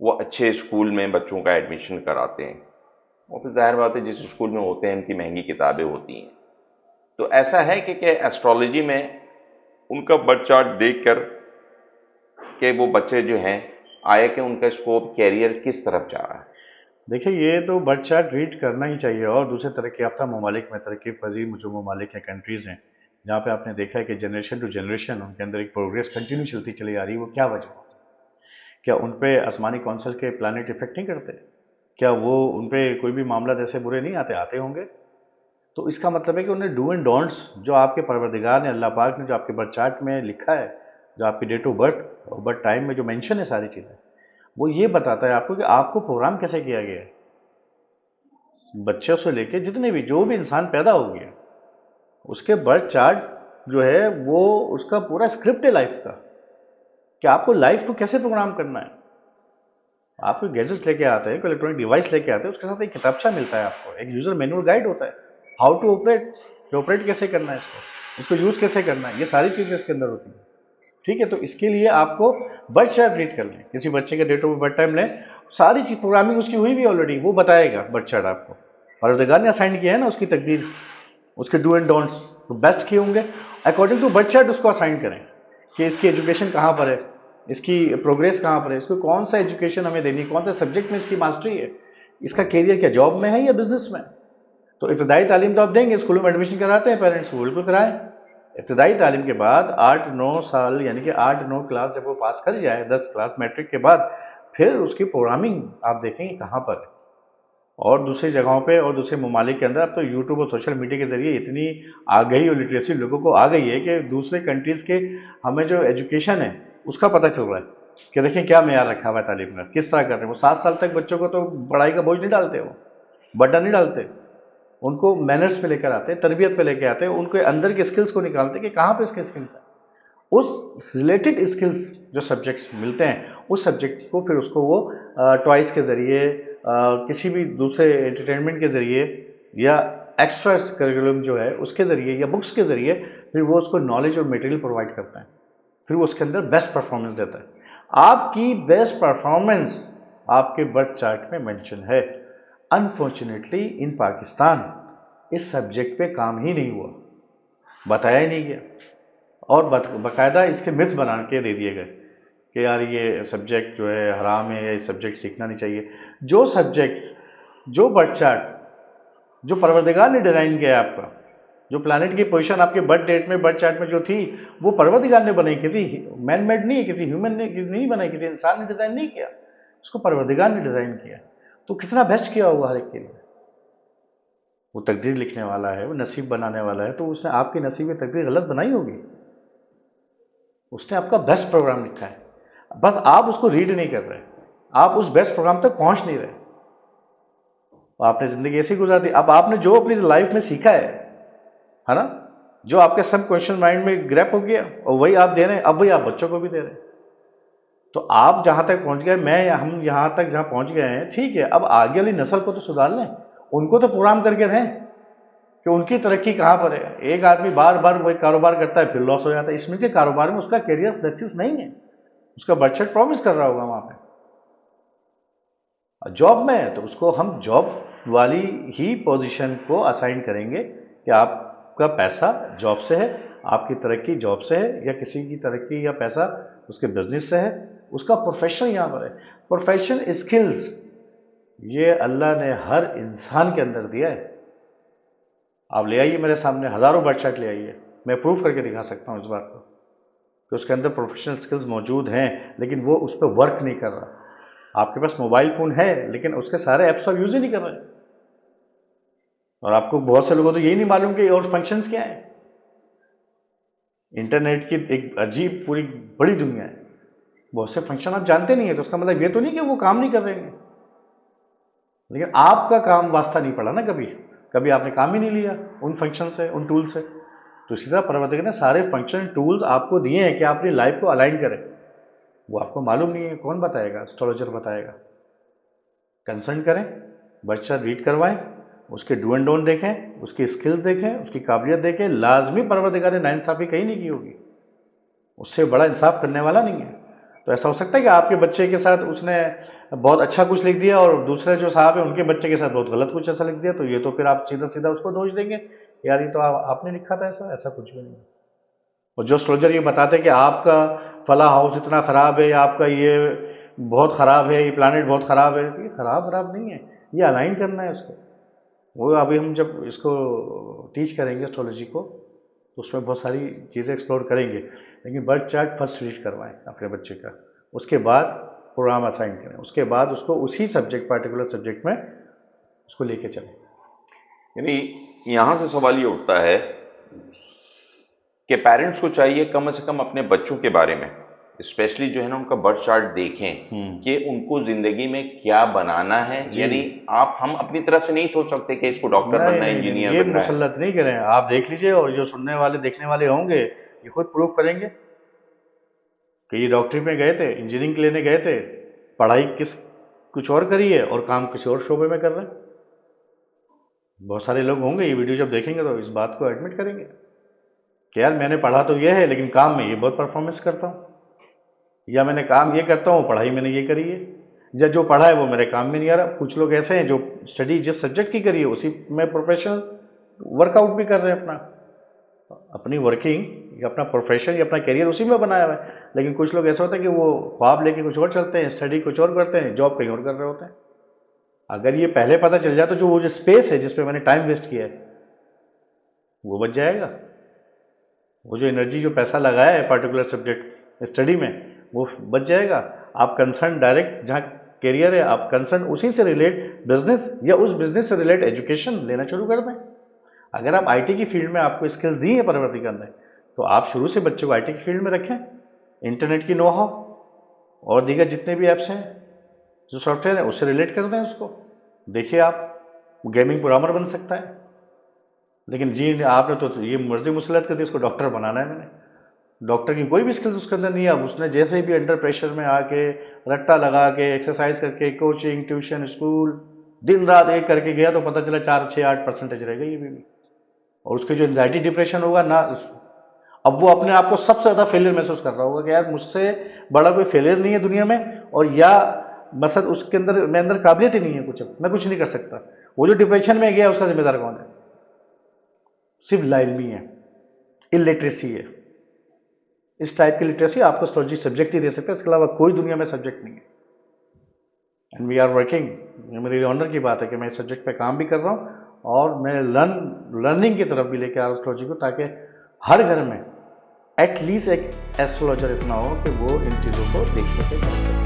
वो अच्छे स्कूल में बच्चों का एडमिशन कराते हैं, और फिर जाहिर बात है जिस स्कूल में होते हैं उनकी महंगी किताबें होती हैं। तो ऐसा है कि एस्ट्रोलॉजी में उनका बर्थ चार्ट देख कर के वो बच्चे जो हैं आए कि उनका स्कोप कैरियर किस तरफ जा रहा है। देखिए, ये तो बर्थ चार्ट रीड करना ही चाहिए। और दूसरे तरक्की याफ्ता ममालिक में, तरक्की पजीर जो ममालिक हैं, कंट्रीज़ हैं, जहाँ पे आपने देखा है कि जनरेशन टू जनरेशन उनके अंदर एक प्रोग्रेस कंटिन्यू चलती चली आ रही है। वो क्या वजह होती है? क्या उन पे आसमानी कौंसल के प्लानट इफेक्ट नहीं करते? क्या वो उन पे कोई भी मामला जैसे बुरे नहीं आते? आते होंगे। तो इसका मतलब है कि उन्हें डू एंड डोंट्स जो आपके परवरदिगार ने, अल्लाह पाक ने जो आपके बर्थ चार्ट में लिखा है, जो आपकी डेट ऑफ बर्थ और बर्थ टाइम में जो मेंशन है सारी चीज़ें, वो ये बताता है आपको कि आपको प्रोग्राम कैसे किया गया है। बच्चों से लेके जितने भी जो भी इंसान पैदा हो गया, उसके बर्थ चार्ट जो है वो उसका पूरा स्क्रिप्ट है लाइफ का, कि आपको लाइफ को कैसे प्रोग्राम करना है। आपको गैजेट्स लेके आते हैं, कोई इलेक्ट्रॉनिक डिवाइस लेके आते हैं, उसके साथ एक किताबचा मिलता है, आपको एक यूजर मैनुअल गाइड होता है, हाउ टू ऑपरेट, कि ऑपरेट कैसे करना है इसको यूज कैसे करना है, ये सारी चीजें इसके अंदर होती हैं। ठीक है, तो इसके लिए आपको बर्थ चार्ट रीड कर लें, किसी बच्चे का डेट ऑफ बर्थ टाइम लें, सारी चीज प्रोग्रामिंग उसकी हुई भी ऑलरेडी, वो बताएगा बर्थ चार्ट आपको। परवरदिगार ने असाइन किया है ना उसकी तकदीर, उसके डू एंड डोंट्स तो बेस्ट किए होंगे। अकॉर्डिंग टू बर्थ चार्ट उसको असाइन करें कि इसकी एजुकेशन कहाँ पर है, इसकी प्रोग्रेस कहाँ पर है, इसको कौन सा एजुकेशन हमें देनी है, कौन सा सब्जेक्ट में इसकी मास्टरी है, इसका कैरियर क्या जॉब में है या बिजनेस में। तो इब्तदाई तालीम तो आप देंगे, स्कूलों में एडमिशन कराते हैं पेरेंट्स, वो बिल्कुल कराएं। इब्तदाई तालीम के बाद 8-9 साल, यानी कि 8-9 क्लास जब वो पास कर जाए, 10 क्लास मैट्रिक के बाद, फिर उसकी प्रोग्रामिंग आप देखेंगे कहाँ पर है। और दूसरी जगहों पे और दूसरे ममालिक के अंदर अब तो यूट्यूब और सोशल मीडिया के जरिए इतनी आ गई और लिटरेसी लोगों को आ गई है कि दूसरे कंट्रीज़ के हमें जो एजुकेशन है उसका पता चल रहा है कि देखें क्या मेयार रखा हुआ है तालीम में, किस तरह कर रहे हैं वो। 7 साल तक बच्चों को तो पढ़ाई का बोझ नहीं डालते, वो बर्डन नहीं डालते, उनको मैनर्स पे लेकर आते हैं, तरबियत पे लेकर आते हैं, उनके अंदर के स्किल्स को निकालते हैं कि कहाँ पे इसके स्किल्स हैं। उस रिलेटेड स्किल्स जो सब्जेक्ट्स मिलते हैं, उस सब्जेक्ट को फिर उसको वो टॉइस के ज़रिए, किसी भी दूसरे एंटरटेनमेंट के ज़रिए, या एक्स्ट्रा करिकुलम जो है उसके ज़रिए, या बुक्स के ज़रिए, फिर वो उसको नॉलेज और मटेरियल प्रोवाइड करता है, फिर वो उसके अंदर बेस्ट परफॉर्मेंस देता है। आपकी बेस्ट परफॉर्मेंस आपके बर्थ चार्ट में मेंशन है। अनफॉर्चुनेटली इन पाकिस्तान इस सब्जेक्ट पे काम ही नहीं हुआ, बताया ही नहीं गया, और बाकायदा इसके मिथ्स बना के दे दिए गए कि यार ये सब्जेक्ट जो है हराम है, ये सब्जेक्ट सीखना नहीं चाहिए। जो सब्जेक्ट, जो बर्थ चार्ट जो परवरदिगार ने डिज़ाइन किया है आपका, जो प्लानट की पोजीशन आपके बर्थ डेट में, बर्थ चार्ट में जो थी, वो परवरदिगार ने बनाई, किसी मैन मेड नहीं है, किसी ह्यूमन ने नहीं बनाई, किसी इंसान ने डिज़ाइन नहीं किया, उसको परवरदिगार ने डिज़ाइन किया। तो कितना बेस्ट किया होगा हर एक के लिए। वो तकदीर लिखने वाला है, वो नसीब बनाने वाला है, तो उसने आपकी नसीब में तकदीर गलत बनाई होगी? उसने आपका बेस्ट प्रोग्राम लिखा है, बस आप उसको रीड नहीं कर रहे, आप उस बेस्ट प्रोग्राम तक पहुंच नहीं रहे। आपने ज़िंदगी ऐसी गुजार दी। अब आपने जो अपनी लाइफ में सीखा है ना, जो आपके सब क्वेश्चन माइंड में ग्रैप हो गया, और वही आप दे रहे हैं, अब वही आप बच्चों को भी दे रहे हैं। तो आप जहाँ तक पहुँच गए, हम यहाँ तक जहाँ पहुँच गए हैं, ठीक है, अब आगे वाली नस्ल को तो सुधार लें, उनको तो प्रोग्राम करके दें कि उनकी तरक्की कहाँ पर है। एक आदमी बार बार वही कारोबार करता है, फिर लॉस हो जाता है, इसमें के कारोबार में उसका करियर सक्सेस नहीं है, उसका बजट प्रॉमिस कर रहा होगा वहाँ पे। जॉब में है तो उसको हम जॉब वाली ही पोजीशन को असाइन करेंगे कि आपका पैसा जॉब से है, आपकी तरक्की जॉब से है, या किसी की तरक्की या पैसा उसके बिजनेस से है, उसका प्रोफेशन यहाँ पर है। प्रोफेशन स्किल्स ये अल्लाह ने हर इंसान के अंदर दिया है। आप ले आइए मेरे सामने, हज़ारों बर्थ चार्ट ले आइए, मैं प्रूव करके दिखा सकता हूँ इस बात को कि उसके अंदर प्रोफेशनल स्किल्स मौजूद हैं, लेकिन वो उस पर वर्क नहीं कर रहा। आपके पास मोबाइल फ़ोन है, लेकिन उसके सारे ऐप्स आप यूज़ ही नहीं कर रहे। और आपको बहुत से लोगों को तो यही नहीं मालूम कि और फंक्शंस क्या हैं। इंटरनेट की एक अजीब पूरी बड़ी दुनिया है, बहुत से फंक्शन आप जानते नहीं है, तो उसका मतलब ये तो नहीं कि वो काम नहीं कर रहे हैं, लेकिन आपका काम वास्ता नहीं पड़ा ना कभी, कभी आपने काम ही नहीं लिया उन फंक्शन से, उन टूल से। तो इसी तरह परवरदिगार ने सारे फंक्शन टूल्स आपको दिए हैं कि आप अपनी लाइफ को अलाइन करें, वो आपको मालूम नहीं है, कौन बताएगा? एस्ट्रोलॉजर बताएगा। कंसल्ट करें, बच्चा रीड करवाएं, उसके डू एंड डोंट देखें, उसकी स्किल्स देखें, उसकी काबिलियत देखें। लाजमी परवरदिगार ने नाइंसाफ़ी कहीं नहीं की होगी, उससे बड़ा इंसाफ करने वाला नहीं है। तो ऐसा हो सकता है कि आपके बच्चे के साथ उसने बहुत अच्छा कुछ लिख दिया और दूसरे जो साहब है उनके बच्चे के साथ बहुत गलत कुछ ऐसा लिख दिया, तो ये तो फिर आप सीधा सीधा उसको दोष देंगे, यार ये तो आपने लिखा था ऐसा, ऐसा कुछ भी नहीं। और जो एस्ट्रोलॉजर ये बताते हैं कि आपका फला हाउस इतना ख़राब है या आपका ये बहुत ख़राब है, ये प्लानट बहुत ख़राब है, ये ख़राब नहीं है, ये अलाइन करना है इसको। वो अभी हम जब इसको टीच करेंगे एस्ट्रोलॉजी को तो उसमें बहुत सारी चीज़ें एक्सप्लोर करेंगे, लेकिन बर्थ चार्ट फर्स्ट रीड करवाएं अपने बच्चे का, उसके बाद प्रोग्राम असाइन करें, उसके बाद उसको उसी सब्जेक्ट पर्टिकुलर सब्जेक्ट में उसको लेके चलें। यानी यहाँ से सवाल ये उठता है कि पेरेंट्स को चाहिए कम से कम अपने बच्चों के बारे में स्पेशली जो है ना उनका बर्थ चार्ट देखें कि उनको जिंदगी में क्या बनाना है। यानी हम अपनी तरफ से नहीं सोच सकते कि इसको डॉक्टर बनना है, इंजीनियर ये बनना है। मुसल्लत नहीं करें, आप देख लीजिए और जो सुनने वाले देखने वाले होंगे ये खुद प्रूव करेंगे कि ये डॉक्टरी में गए थे, इंजीनियरिंग लेने गए थे, पढ़ाई कुछ और करी है और काम किसी और शोबे में कर रहे हैं। बहुत सारे लोग होंगे ये वीडियो जब देखेंगे तो इस बात को एडमिट करेंगे कि यार मैंने पढ़ा तो ये है लेकिन काम में ये बहुत परफॉर्मेंस करता हूँ, या मैंने काम ये करता हूँ पढ़ाई मैंने ये करी है, या जो पढ़ा है वो मेरे काम में नहीं आ रहा। कुछ लोग ऐसे हैं जो स्टडी जिस सब्जेक्ट की करी है उसी में प्रोफेशनल वर्कआउट भी कर रहे हैं, अपनी वर्किंग या अपना प्रोफेशन या अपना करियर उसी में बनाया हुआ है। लेकिन कुछ लोग ऐसा होता है कि वो ख्वाब लेके कुछ और चलते हैं, स्टडी कुछ और करते हैं, जॉब कहीं और कर रहे होते हैं। अगर ये पहले पता चल जाए तो जो वो जो स्पेस है जिस पे मैंने टाइम वेस्ट किया है वो बच जाएगा, वो जो एनर्जी जो पैसा लगाया है पर्टिकुलर सब्जेक्ट स्टडी में वो बच जाएगा। आप कंसर्न डायरेक्ट जहाँ करियर है आप कंसर्न उसी से रिलेट बिजनेस या उस बिजनेस से रिलेट एजुकेशन लेना शुरू कर दें। अगर आप आईटी की फील्ड में आपको स्किल्स दी है परवर्ती करने तो आप शुरू से बच्चों को आईटी की फील्ड में रखें, इंटरनेट की नो हाउ और दीगर जितने भी ऐप्स हैं जो सॉफ्टवेयर है उससे रिलेट कर दें उसको। देखिए आप गेमिंग प्रोग्रामर बन सकता है, लेकिन जी आपने तो ये मर्जी मुसलत कर दी इसको डॉक्टर बनाना है, मैंने डॉक्टर की कोई भी स्किल्स उसके अंदर नहीं है। अब उसने जैसे भी अंडर प्रेशर में आके रट्टा लगा के एक्सरसाइज करके कोचिंग ट्यूशन स्कूल दिन रात एक करके गया तो पता चला 4-6-8% रह गई ये भी। और उसके जो एंजाइटी डिप्रेशन होगा ना, अब वो अपने आप को सबसे ज़्यादा फेलियर महसूस कर रहा होगा कि यार मुझसे बड़ा कोई फेलियर नहीं है दुनिया में, और या मसद उसके अंदर मेरे अंदर काबिलियत ही नहीं है कुछ, मैं कुछ नहीं कर सकता। वो जो डिप्रेशन में गया उसका जिम्मेदार कौन है? सिर्फ लाइलमी है, इलिटरेसी है। इस टाइप की लिटरेसी आपको एस्ट्रोलॉजी सब्जेक्ट ही दे सकता है, इसके अलावा कोई दुनिया में सब्जेक्ट नहीं है। एंड वी आर वर्किंग, मेरी ऑनर की बात है कि मैं इस सब्जेक्ट पे काम भी कर रहा हूँ और मैं लर्निंग की तरफ भी लेके आ रहा हूँ एस्ट्रोलॉजी को, ताकि हर घर में एटलीस्ट एक एस्ट्रोलॉजर इतना हो कि वो इन चीज़ों को देख सके, कर सके।